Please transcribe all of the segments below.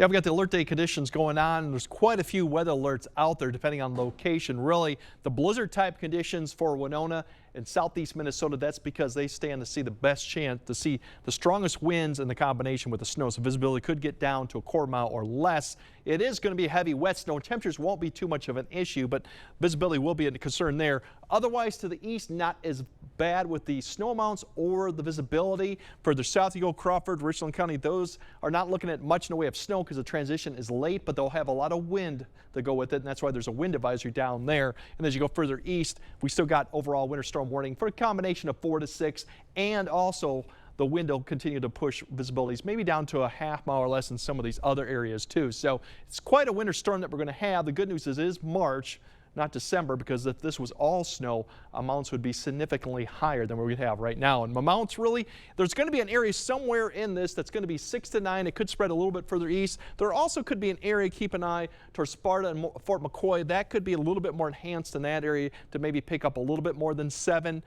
Yeah, we've got the alert day conditions going on. There's quite a few weather alerts out there depending on location. Really, the blizzard type conditions for Winona and southeast Minnesota, that's because they stand to see the best chance to see the strongest winds in the combination with the snow. So visibility could get down to a quarter mile or less. It is going to be heavy wet snow. Temperatures won't be too much of an issue, but visibility will be a concern there. Otherwise, to the east, not as bad with the snow amounts or the visibility. Further south you go, Crawford, Richland County, those are not looking at much in the way of snow because the transition is late, but they'll have a lot of wind to go with it, and that's why there's a wind advisory down there. And as you go further east, we still got overall winter storm warning for a combination of 4 to 6, and also the wind will continue to push visibilities maybe down to a half mile or less in some of these other areas too. So it's quite a winter storm that we're going to have. The good news is it is March, not December, because if this was all snow, amounts would be significantly higher than what we have right now. And amounts really, there's going to be an area somewhere in this that's going to be 6 to 9. It could spread a little bit further east. There also could be an area, keep an eye towards Sparta and Fort McCoy. That could be a little bit more enhanced in that area to maybe pick up a little bit more than 7.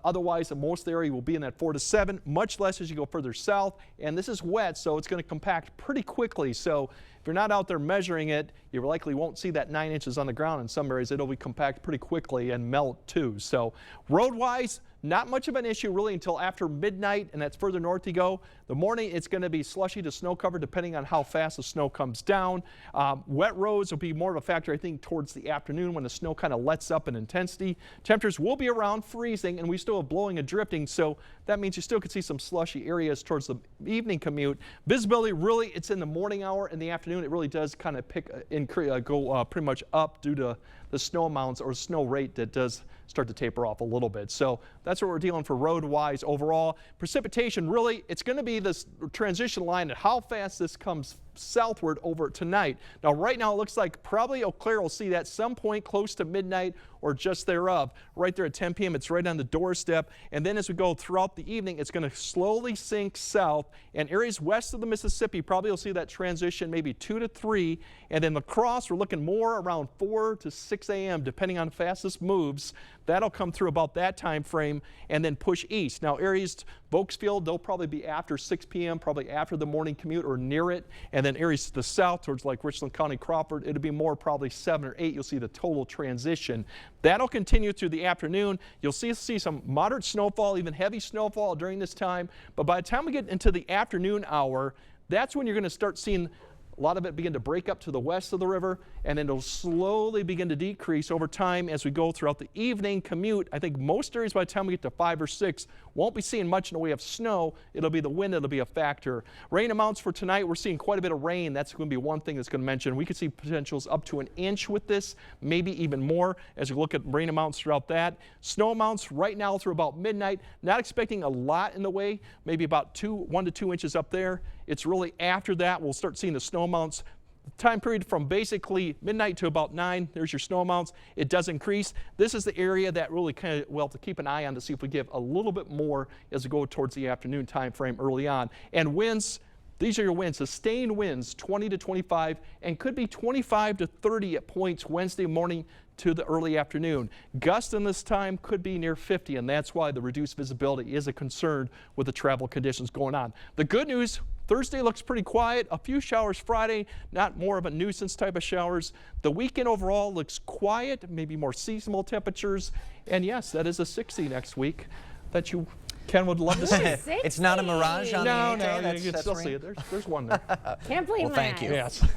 Otherwise, most of the area will be in that 4 to 7, much less as you go further south. And this is wet, so it's going to compact pretty quickly. So if you're not out there measuring it, you likely won't see that 9 inches on the ground. In some areas, it'll be compact pretty quickly and melt too. So road-wise, not much of an issue really until after midnight, and that's further north you go. The morning, it's going to be slushy to snow covered depending on how fast the snow comes down. Wet roads will be more of a factor, I think, towards the afternoon when the snow kind of lets up in intensity. Temperatures will be around freezing, and we still have blowing and drifting, so that means you still could see some slushy areas towards the evening commute. Visibility, really, it's in the morning hour. In the afternoon, it really does kind of go pretty much up due to the snow amounts or snow rate that does start to taper off a little bit. So that's what we're dealing for road-wise overall. Precipitation, really, it's going to be this transition line and how fast this comes southward over tonight. Now, right now, it looks like probably Eau Claire will see that some point close to midnight or just thereof. Right there at 10 p.m., it's right on the doorstep. And then as we go throughout the evening, it's going to slowly sink south. And areas west of the Mississippi probably will see that transition maybe 2 to 3. And then La Crosse, we're looking more around 4 to 6 a.m., depending on how fast this moves. That'll come through about that time frame and then push east. Now, areas, Volksfield, they'll probably be after 6 p.m., probably after the morning commute or near it. And then areas to the south towards like Richland County, Crawford, it'll be more probably 7 or 8. You'll see the total transition. That'll continue through the afternoon. You'll see some moderate snowfall, even heavy snowfall during this time. But by the time we get into the afternoon hour, that's when you're going to start seeing a lot of it begin to break up to the west of the river, and then it'll slowly begin to decrease over time as we go throughout the evening commute. I think most areas by the time we get to 5 or 6 won't be seeing much in the way of snow. It'll be the wind that'll be a factor. Rain amounts for tonight, we're seeing quite a bit of rain. That's going to be one thing that's going to mention. We could see potentials up to 1 inch with this, maybe even more as we look at rain amounts throughout that. Snow amounts right now through about midnight, not expecting a lot in the way, maybe about 1 to 2 inches up there. It's really after that we'll start seeing the snow amounts. Time period from basically midnight to about 9, there's your snow amounts. It does increase. This is the area that really kind of, well, to keep an eye on to see if we give a little bit more as we go towards the afternoon time frame early on. And winds, these are your winds, sustained winds 20 to 25 and could be 25 to 30 at points Wednesday morning to the early afternoon. Gusts in this time could be near 50, and that's why the reduced visibility is a concern with the travel conditions going on. The good news, Thursday looks pretty quiet. A few showers Friday, not more of a nuisance type of showers. The weekend overall looks quiet, maybe more seasonal temperatures. And yes, that is a 60 next week that you, Ken, would love to see. It's not a mirage on the 8th. No, you can still see it. There's one there. Can't believe well, thank you. Yes.